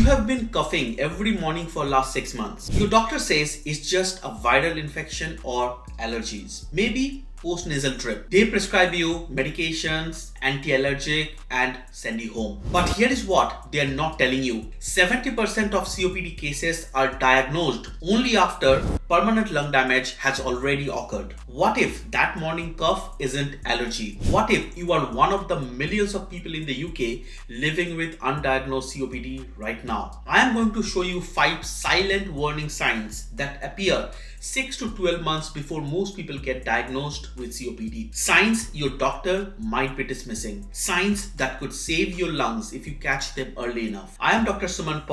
You have been coughing every morning for last 6 months. Your doctor says it's just a viral infection or allergies. Maybe post-nasal drip. They prescribe you medications, anti-allergic and send you home. But here is what they are not telling you. 70% of COPD cases are diagnosed only after permanent lung damage has already occurred. What if that morning cough isn't allergy? What if you are one of the millions of people in the UK living with undiagnosed COPD right now? I am going to show you 5 silent warning signs that appear 6 to 12 months before most people get diagnosed with COPD. Signs your doctor might be dismissing. Signs that could save your lungs if you catch them early enough. I am Dr. Suman,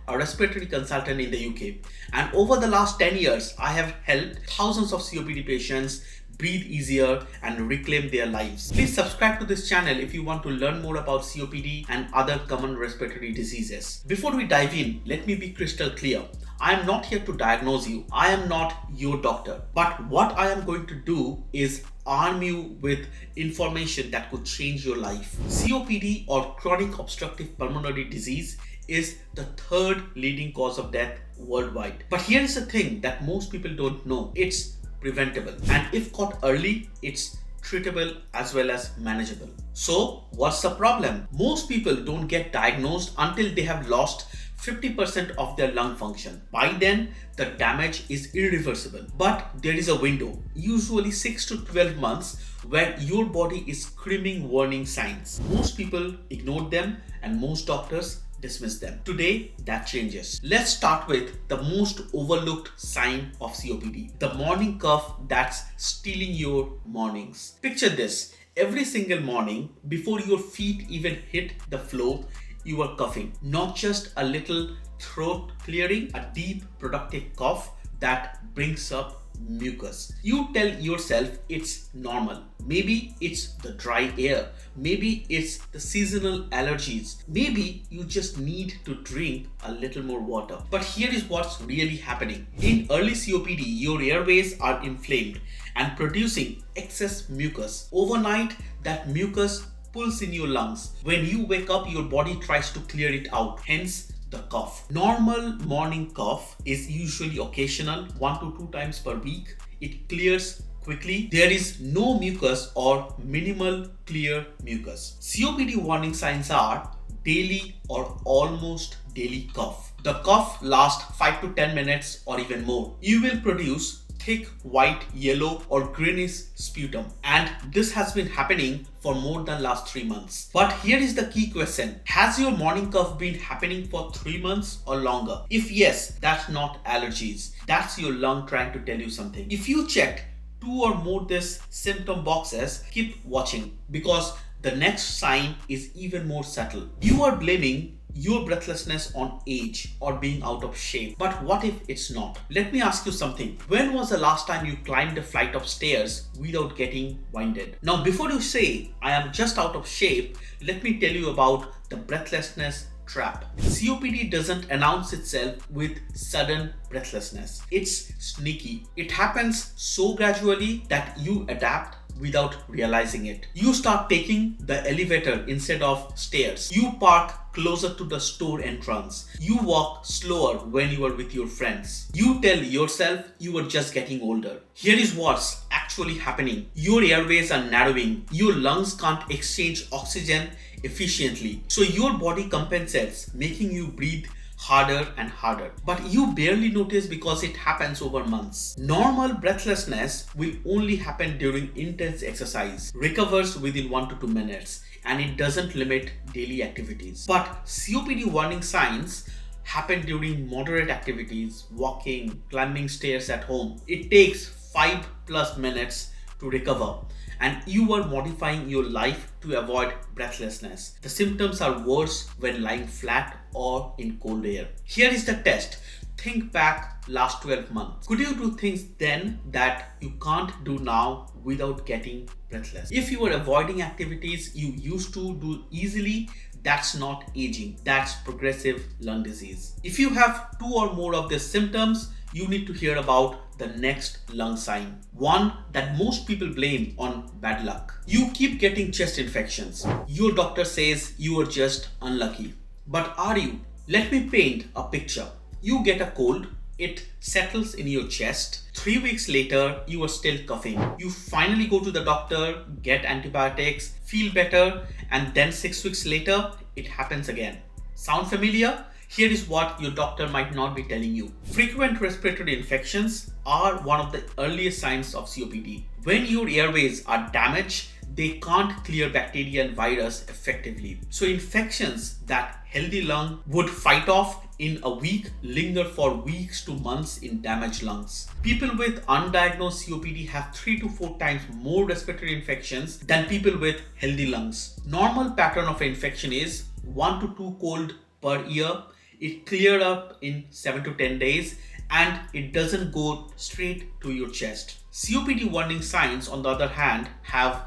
a respiratory consultant in the UK, and over the last 10 years, I have helped thousands of COPD patients breathe easier and reclaim their lives. Please subscribe to this channel if you want to learn more about COPD and other common respiratory diseases. Before we dive in, let me be crystal clear. I am not here to diagnose you. I am not your doctor. But what I am going to do is arm you with information that could change your life. COPD, or chronic obstructive pulmonary disease, is the 3rd leading cause of death worldwide. But here is the thing that most people don't know. It's preventable, and if caught early, it's treatable as well as manageable. So what's the problem? Most people don't get diagnosed until they have lost 50% of their lung function. By then, the damage is irreversible. But there is a window, usually 6 to 12 months, where your body is screaming warning signs. Most people ignore them and most doctors dismiss them. Today, that changes. Let's start with the most overlooked sign of COPD, the morning cough that's stealing your mornings. Picture this: every single morning, before your feet even hit the floor, you are coughing. Not just a little throat clearing, a deep productive cough that brings up mucus. You tell yourself it's normal. Maybe it's the dry air. Maybe it's the seasonal allergies. Maybe you just need to drink a little more water. But here is what's really happening. In early COPD, your airways are inflamed and producing excess mucus. Overnight, that mucus pulls in your lungs. When you wake up, your body tries to clear it out. Hence, the cough. Normal morning cough is usually occasional, 1 to 2 times per week. It clears quickly. There is no mucus or minimal clear mucus. COPD warning signs are daily or almost daily cough. The cough lasts 5 to 10 minutes or even more. You will produce thick white, yellow or greenish sputum, and this has been happening for more than last 3 months. But here is the key question: has your morning cough been happening for 3 months or longer? If yes, that's not allergies. That's your lung trying to tell you something. If you checked 2 or more these symptom boxes, keep watching, because the next sign is even more subtle. You are blaming your breathlessness on age or being out of shape. But what if it's not? Let me ask you something. When was the last time you climbed a flight of stairs without getting winded? Now, before you say, I am just out of shape, let me tell you about the breathlessness trap. COPD doesn't announce itself with sudden breathlessness. It's sneaky. It happens so gradually that you adapt without realizing it. You start taking the elevator instead of stairs. You park closer to the store entrance. You walk slower when you are with your friends. You tell yourself you are just getting older. Here is what's actually happening. Your airways are narrowing. Your lungs can't exchange oxygen efficiently. So your body compensates, making you breathe harder and harder. But you barely notice because it happens over months. Normal breathlessness will only happen during intense exercise, recovers within 1 to 2 minutes, and it doesn't limit daily activities. But COPD warning signs happen during moderate activities, walking, climbing stairs at home. It takes 5+ minutes to recover, and you are modifying your life to avoid breathlessness. The symptoms are worse when lying flat or in cold air. Here is the test. Think back last 12 months. Could you do things then that you can't do now without getting breathless? If you are avoiding activities you used to do easily, that's not aging, that's progressive lung disease. If you have 2 or more of these symptoms, you need to hear about the next lung sign. One that most people blame on bad luck. You keep getting chest infections. Your doctor says you are just unlucky. But are you? Let me paint a picture. You get a cold, it settles in your chest. 3 weeks later, you are still coughing. You finally go to the doctor, get antibiotics, feel better, and then 6 weeks later, it happens again. Sound familiar? Here is what your doctor might not be telling you. Frequent respiratory infections are one of the earliest signs of COPD. When your airways are damaged, they can't clear bacteria and virus effectively. So infections that healthy lung would fight off in a week linger for weeks to months in damaged lungs. People with undiagnosed COPD have 3 to 4 times more respiratory infections than people with healthy lungs. Normal pattern of infection is 1 to 2 cold per year. It cleared up in 7 to 10 days and it doesn't go straight to your chest. COPD warning signs, on the other hand, have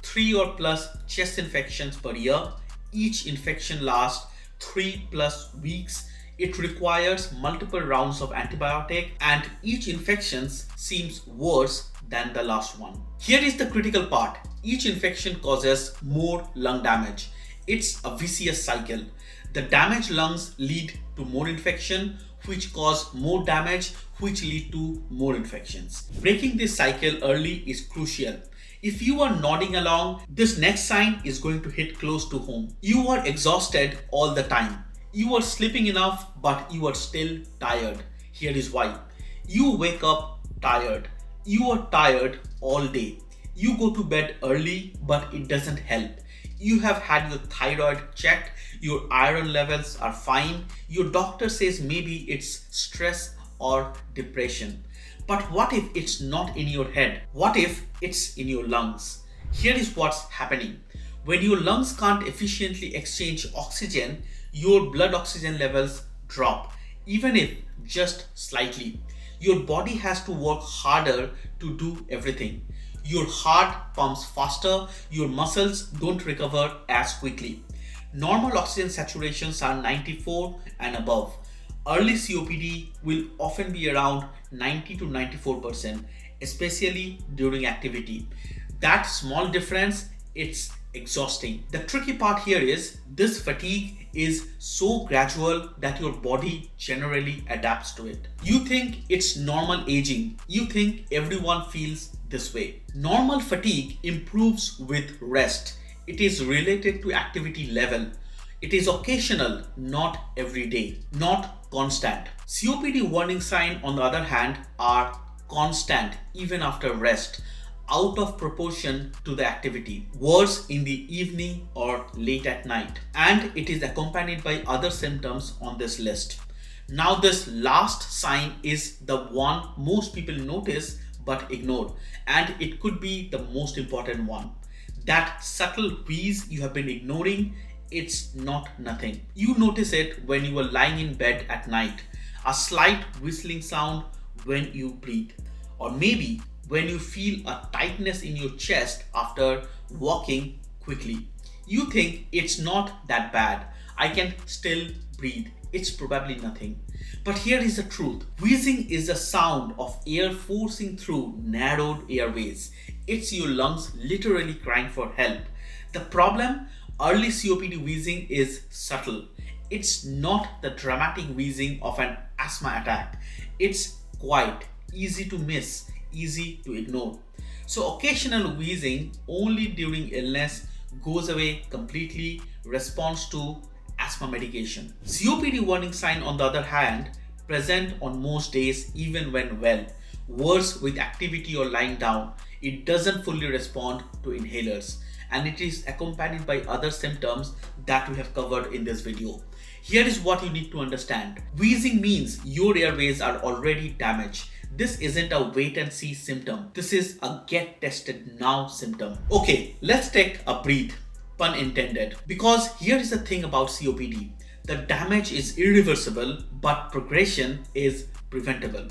3 or plus chest infections per year. Each infection lasts 3 plus weeks. It requires multiple rounds of antibiotic and each infection seems worse than the last one. Here is the critical part. Each infection causes more lung damage. It's a vicious cycle. The damaged lungs lead to more infection, which cause more damage, which lead to more infections. Breaking this cycle early is crucial. If you are nodding along, this next sign is going to hit close to home. You are exhausted all the time. You are sleeping enough, but you are still tired. Here is why. You wake up tired. You are tired all day. You go to bed early, but it doesn't help. You have had your thyroid checked, your iron levels are fine. Your doctor says maybe it's stress or depression. But what if it's not in your head? What if it's in your lungs? Here is what's happening. When your lungs can't efficiently exchange oxygen, your blood oxygen levels drop, even if just slightly. Your body has to work harder to do everything. Your heart pumps faster, your muscles don't recover as quickly. Normal oxygen saturations are 94 and above. Early COPD will often be around 90 to 94%, especially during activity. That small difference, it's exhausting. The tricky part here is this fatigue is so gradual that your body generally adapts to it. You think it's normal aging. You think everyone feels this way. Normal fatigue improves with rest. It is related to activity level. It is occasional, not every day, not constant. COPD warning signs, on the other hand, are constant even after rest, out of proportion to the activity, worse in the evening or late at night, and it is accompanied by other symptoms on this list. Now this last sign is the one most people notice but ignore, and it could be the most important one. That subtle wheeze you have been ignoring, it's not nothing. You notice it when you are lying in bed at night, a slight whistling sound when you breathe, or maybe when you feel a tightness in your chest after walking quickly. You think it's not that bad. I can still breathe. It's probably nothing. But here is the truth. Wheezing is the sound of air forcing through narrowed airways. It's your lungs literally crying for help. The problem, early COPD wheezing is subtle. It's not the dramatic wheezing of an asthma attack. It's quiet, easy to miss, easy to ignore. So occasional wheezing only during illness goes away completely, responds to asthma medication. COPD warning sign, on the other hand, present on most days even when well. Worse with activity or lying down. It doesn't fully respond to inhalers, and it is accompanied by other symptoms that we have covered in this video. Here is what you need to understand. Wheezing means your airways are already damaged. This isn't a wait and see symptom. This is a get tested now symptom. Okay, let's take a breath, pun intended. Because here is the thing about COPD. The damage is irreversible, but progression is preventable.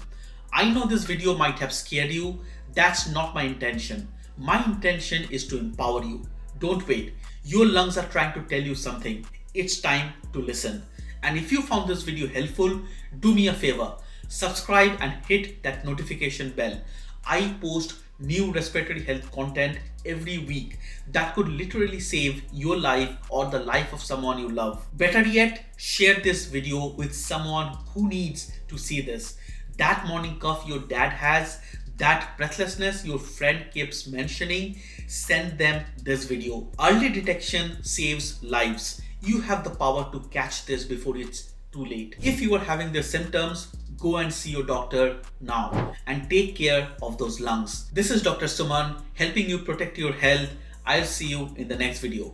I know this video might have scared you. That's not my intention. My intention is to empower you. Don't wait. Your lungs are trying to tell you something. It's time to listen. And if you found this video helpful, do me a favor. Subscribe and hit that notification bell. I post new respiratory health content every week that could literally save your life or the life of someone you love. Better yet, share this video with someone who needs to see this. That morning cough your dad has, that breathlessness your friend keeps mentioning, send them this video. Early detection saves lives. You have the power to catch this before it's too late. If you are having the symptoms, go and see your doctor now and take care of those lungs. This is Dr. Suman helping you protect your health. I'll see you in the next video.